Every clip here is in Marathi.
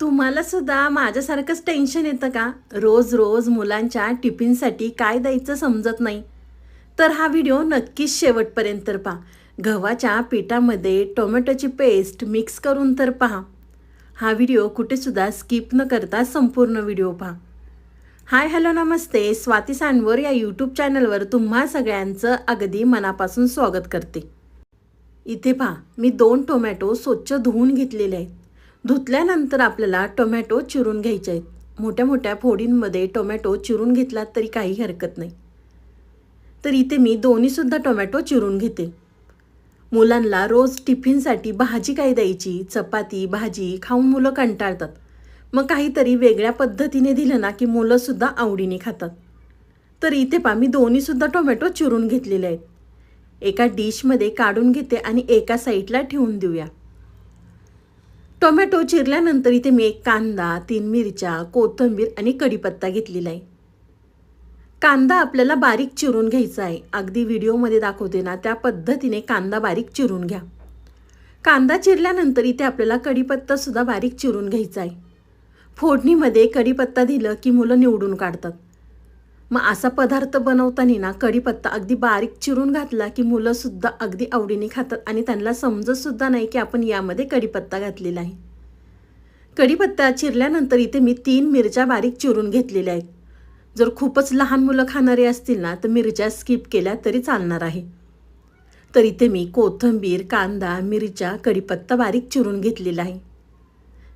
तुम्हाला सुद्धा माझ्यासारखंच टेन्शन येतं का? रोज रोज मुलांच्या टिफिनसाठी काय द्यायचं समजत नाही. तर हा व्हिडिओ नक्कीच शेवटपर्यंत तर पहा. गव्हाच्या पिठामध्ये टोमॅटोची पेस्ट मिक्स करून तर पहा. हा व्हिडिओ कुठेसुद्धा स्किप न करता संपूर्ण व्हिडिओ पहा. हाय हॅलो नमस्ते, स्वाती सांडवर या यूट्यूब चॅनलवर तुम्हा सगळ्यांचं अगदी मनापासून स्वागत करते. इथे पहा, मी 2 टोमॅटो स्वच्छ धुवून घेतलेले आहेत. धुतल्यानंतर आपल्याला टोमॅटो चिरून घ्यायचे आहेत. मोठ्या मोठ्या फोडींमध्ये टोमॅटो चिरून घेतलात तरी काही हरकत नाही. तर इथे मी दोन्हीसुद्धा टोमॅटो चिरून घेते. मुलांना रोज टिफिनसाठी भाजी काय द्यायची, चपाती भाजी खाऊन मुलं कंटाळतात. मग काहीतरी वेगळ्या पद्धतीने दिलं ना की मुलंसुद्धा आवडीने खातात. तर इथे पहा, मी दोन्हीसुद्धा टोमॅटो चिरून घेतलेले आहेत. एका डिशमध्ये काढून घेते आणि एका साईडला ठेवून देऊया. टोमॅटो चिरल्यानंतर इथे मी 1 कांदा, 3 मिरच्या, कोथिंबीर आणि कढीपत्ता घेतलेला आहे. कांदा आपल्याला बारीक चिरून घ्यायचा आहे. अगदी व्हिडिओमध्ये दाखवते ना त्या पद्धतीने कांदा बारीक चिरून घ्या. कांदा चिरल्यानंतर इथे आपल्याला कढीपत्तासुद्धा बारीक चिरून घ्यायचा आहे. फोडणीमध्ये कढीपत्ता दिलं की मुलं निवडून काढतात. मग असा पदार्थ बनवताना ना कढीपत्ता अगदी बारीक चिरून घातला की मुलंसुद्धा अगदी आवडीने खातात आणि त्यांना समजतसुद्धा नाही की आपण यामध्ये कढीपत्ता घातलेला आहे. कढीपत्ता चिरल्यानंतर इथे मी 3 मिरच्या बारीक चिरून घेतलेल्या आहेत. जर खूपच लहान मुलं खाणारे असतील ना तर मिरच्या स्किप केल्या तरी चालणार आहे. तर इथे मी कोथिंबीर, कांदा, मिरच्या, कढीपत्ता बारीक चिरून घेतलेला आहे.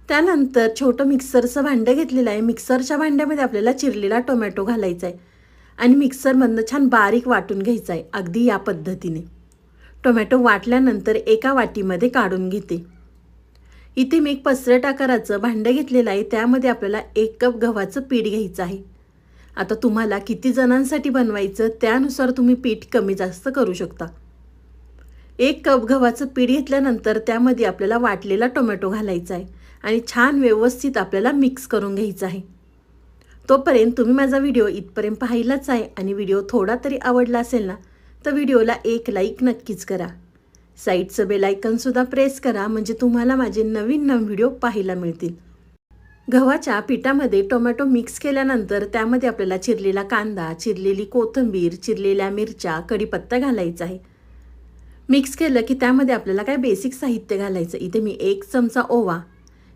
त्यानंतर छोटं मिक्सरचं भांडं घेतलेलं आहे. मिक्सरच्या भांड्यामध्ये आपल्याला चिरलेला टोमॅटो घालायचा आहे आणि मिक्सरमधनं छान बारीक वाटून घ्यायचा आहे. अगदी या पद्धतीने टोमॅटो वाटल्यानंतर एका वाटीमध्ये काढून घेते. इथे मी एक पसरट आकाराचं भांडं घेतलेलं आहे. त्यामध्ये आपल्याला 1 कप गव्हाचं पीठ घ्यायचं आहे. आता तुम्हाला किती जणांसाठी बनवायचं त्यानुसार तुम्ही पीठ कमी जास्त करू शकता. 1 कप गव्हाचं पीठ घेतल्यानंतर त्यामध्ये आपल्याला वाटलेला टोमॅटो घालायचा आहे आणि छान व्यवस्थित आपल्याला मिक्स करून घ्यायचं आहे. तोपर्यंत तुम्ही माझा व्हिडिओ इथपर्यंत पाहिलाच आहे आणि व्हिडिओ थोडा तरी आवडला असेल ना तर व्हिडिओला 1 लाईक नक्कीच करा. साईडचं बेल आयकॉनसुद्धा प्रेस करा म्हणजे तुम्हाला माझे नवीन व्हिडिओ पाहायला मिळतील. गव्हाच्या पिठामध्ये टोमॅटो मिक्स केल्यानंतर त्यामध्ये आपल्याला चिरलेला कांदा, चिरलेली कोथिंबीर, चिरलेल्या मिरच्या, कढीपत्ता घालायचा आहे. मिक्स केलं की त्यामध्ये आपल्याला काय बेसिक साहित्य घालायचं. इथे मी 1 चमचा ओवा,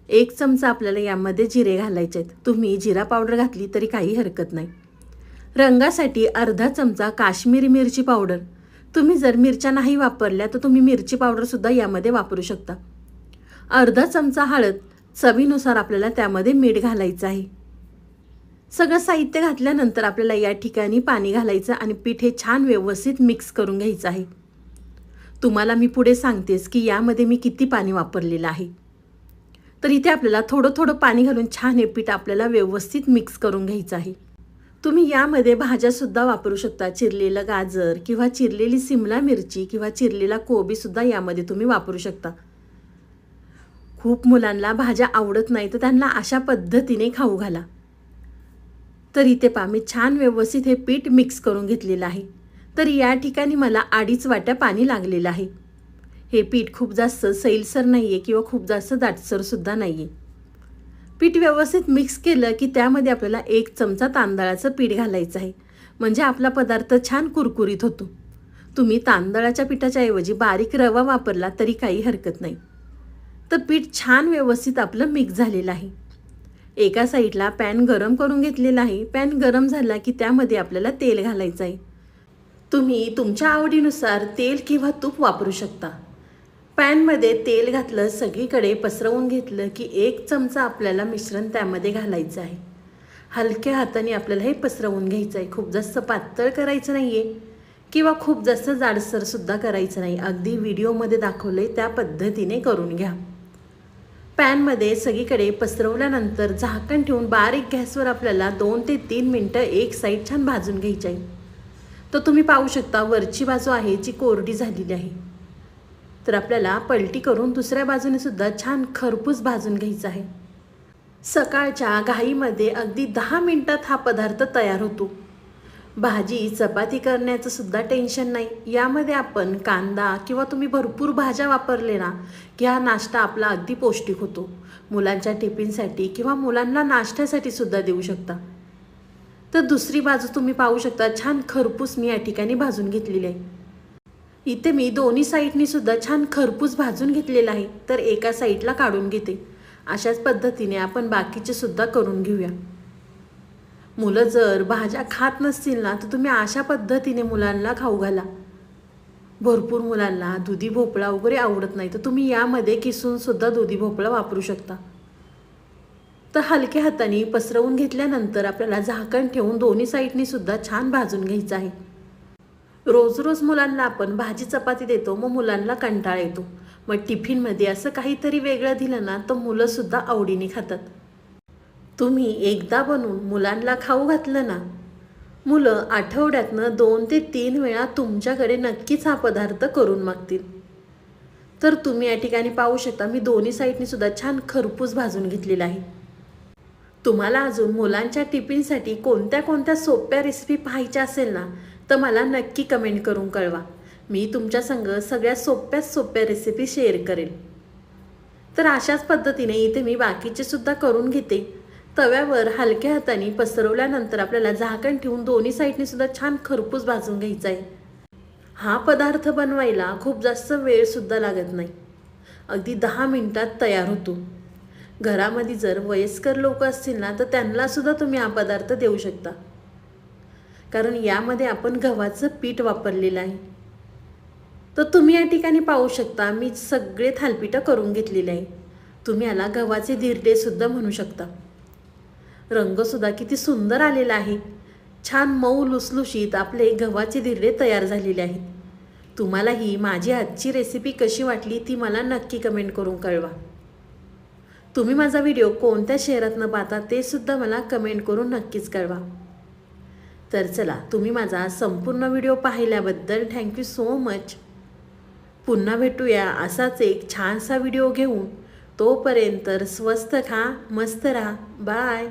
1 चमचा आपल्याला यामध्ये जिरे घालायचे आहेत. तुम्ही जिरा पावडर घातली तरी काही हरकत नाही. रंगासाठी अर्धा चमचा काश्मीरी मिरची पावडर. तुम्ही जर मिरच्या नाही वापरल्या तर तुम्ही मिरची पावडरसुद्धा यामध्ये वापरू शकता. अर्धा चमचा हळद, चवीनुसार आपल्याला त्यामध्ये मीठ घालायचं आहे. सगळं साहित्य घातल्यानंतर आपल्याला या ठिकाणी पाणी घालायचं आणि पीठ हे छान व्यवस्थित मिक्स करून घ्यायचं आहे. तुम्हाला मी पुढे सांगतेस की यामध्ये मी किती पाणी वापरलेलं आहे. तर इथे आपल्याला थोडं थोडं पाणी घालून छान हे पीठ आपल्याला व्यवस्थित मिक्स करून घ्यायचं आहे. तुम्ही यामध्ये भाज्यासुद्धा वापरू शकता. चिरलेलं गाजर किंवा चिरलेली सिमला मिरची किंवा चिरलेला कोबीसुद्धा यामध्ये तुम्ही वापरू शकता. खूप मुलांना भाज्या आवडत नाही तर त्यांना अशा पद्धतीने खाऊ घाला. तर इथे पहा, मी छान व्यवस्थित हे पीठ मिक्स करून घेतलेलं आहे. तर या ठिकाणी मला 2.5 वाट्या पाणी लागलेलं आहे. हे पीठ खूप जास्त सैलसर नाही आहे किंवा खूप जास्त दाटसरसुद्धा नाही आहे. पीठ व्यवस्थित मिक्स केलं की त्यामध्ये आपल्याला 1 चमचा तांदळाचं पीठ घालायचं आहे म्हणजे आपला पदार्थ छान कुरकुरीत होतो. तुम्ही तांदळाच्या पिठाच्या ऐवजी बारीक रवा वापरला तरी काही हरकत नाही. तर पीठ छान व्यवस्थित आपलं मिक्स झालेलं आहे. एका साईडला पॅन गरम करून घेतलेला आहे. पॅन गरम झाला की त्यामध्ये आपल्याला तेल घालायचं आहे. तुम्ही तुमच्या आवडीनुसार तेल किंवा तूप वापरू शकता. पॅनमध्ये तेल घातलं, सगळीकडे पसरवून घेतलं की 1 चमचा आपल्याला मिश्रण त्यामध्ये घालायचं आहे. हलक्या हाताने आपल्याला हे पसरवून घ्यायचं आहे. खूप जास्त पातळ करायचं नाही आहे किंवा खूप जास्त जाडसरसुद्धा करायचं नाही. अगदी व्हिडिओमध्ये दाखवलं आहे त्या पद्धतीने करून घ्या. पॅनमध्ये सगळीकडे पसरवल्यानंतर झाकण ठेवून बारीक गॅसवर आपल्याला 2 ते 3 मिनटं एक साईड छान भाजून घ्यायची आहे. तर तुम्ही पाहू शकता वरची बाजू आहे जी कोरडी झालेली आहे. तर आपल्याला पलटी करून दुसऱ्या बाजूने सुद्धा छान खरपूस भाजून घ्यायचा आहे. सकाळच्या घाईमध्ये अगदी 10 मिनिटात हा पदार्थ तयार होतो. भाजी चपाती करण्याचं सुद्धा टेन्शन नाही. यामध्ये आपण कांदा किंवा तुम्ही भरपूर भाज्या वापरले ना की हा नाश्ता आपला अगदी पौष्टिक होतो. मुलांच्या टिफिनसाठी किंवा मुलांना नाश्त्यासाठी सुद्धा देऊ शकता। तर दुसरी बाजू तुम्ही पाहू शकता, छान खरपूस मी या ठिकाणी भाजून घेतलेली आहे। इथे मी दोन्ही साईडनी सुद्धा छान खरपूस भाजून घेतलेला आहे। तर एका साईडला काढून घेते। अशाच पद्धतीने आपण बाकीचे सुद्धा करून घेऊया। मुलं जर भाज्या खात नसतील ना, तर तुम्ही अशा पद्धतीने मुलांना खाऊ घाला। भरपूर मुलांना दुधी भोपळा वगैरे आवडत नाही, तर तुम्ही यामध्ये किसून सुद्धा दुधी भोपळा वापरू शकता। तर हलक्या हाताने पसरवून घेतल्यानंतर आपल्याला झाकण ठेवून दोन्ही साईडनी सुद्धा छान भाजून घ्यायचं आहे। रोज रोज मुलांना आपण भाजी चपाती देतो, मग मुलांना कंटाळा येतो। मग टिफिनमध्ये असं काहीतरी वेगळं दिलं ना, तर मुलं सुद्धा आवडीने खातात। तुम्ही एकदा बनवून मुलांना खाऊ घातलं ना, मुलं आठवड्यातनं 2 ते 3 वेळा तुमच्याकडे नक्कीच हा पदार्थ करून मागतील। तर तुम्ही या ठिकाणी पाहू शकता, मी दोन्ही साईडनी सुद्धा छान खरपूस भाजून घेतलेला आहे। तुम्हाला अजून मुलांच्या टिफिनसाठी कोणत्या कोणत्या सोप्या रेसिपी पाहायच्या असेल ना, तर मला नक्की कमेंट करून कळवा। मी तुमच्या संग सगळ्या सोप्या रेसिपी शेअर करेल। तर अशाच पद्धतीने इथे मी बाकीचे सुद्धा करून घेते। तव्यावर हलक्या हाताने पसरवल्यानंतर आपल्याला झाकण ठेवून दोन्ही साईडनी सुद्धा छान खरपूस भाजून घ्यायचा आहे। हा पदार्थ बनवायला खूप जास्त वेळ सुद्धा लागत नाही, अगदी 10 मिनिटात तयार होतो। घरामध्ये जर वयस्कर लोक असतील ना, तर त्यांना सुद्धा तुम्ही हा पदार्थ देऊ शकता, कारण यामध्ये आपण गव्हाचं पीठ वापरलेलं आहे। तर तुम्ही या ठिकाणी पाहू शकता, मी सगळे थालीपीठ करून घेतलेले आहे। तुम्ही याला गव्हाचे धिरडे सुद्धा म्हणू शकता। रंग सुद्धा किती सुंदर आलेला आहे। छान मऊ लुसलुशीत आपले गव्हाचे धिरडे तयार झालेले आहेत। तुम्हाला ही माझी आजची रेसिपी कशी वाटली ती मला नक्की कमेंट करून कळवा। तुम्ही माझा व्हिडिओ कोणत्या शहरातनं पाहता ते सुद्धा मला कमेंट करून नक्कीच कळवा। तर चला, तुम्ही माझा संपूर्ण व्हिडिओ पाहिल्याबद्दल थँक्यू सो मच। पुन्हा भेटूया असाच एक छानसा व्हिडिओ घेऊन। तोपर्यंत स्वस्त खा, मस्त राहा। बाय।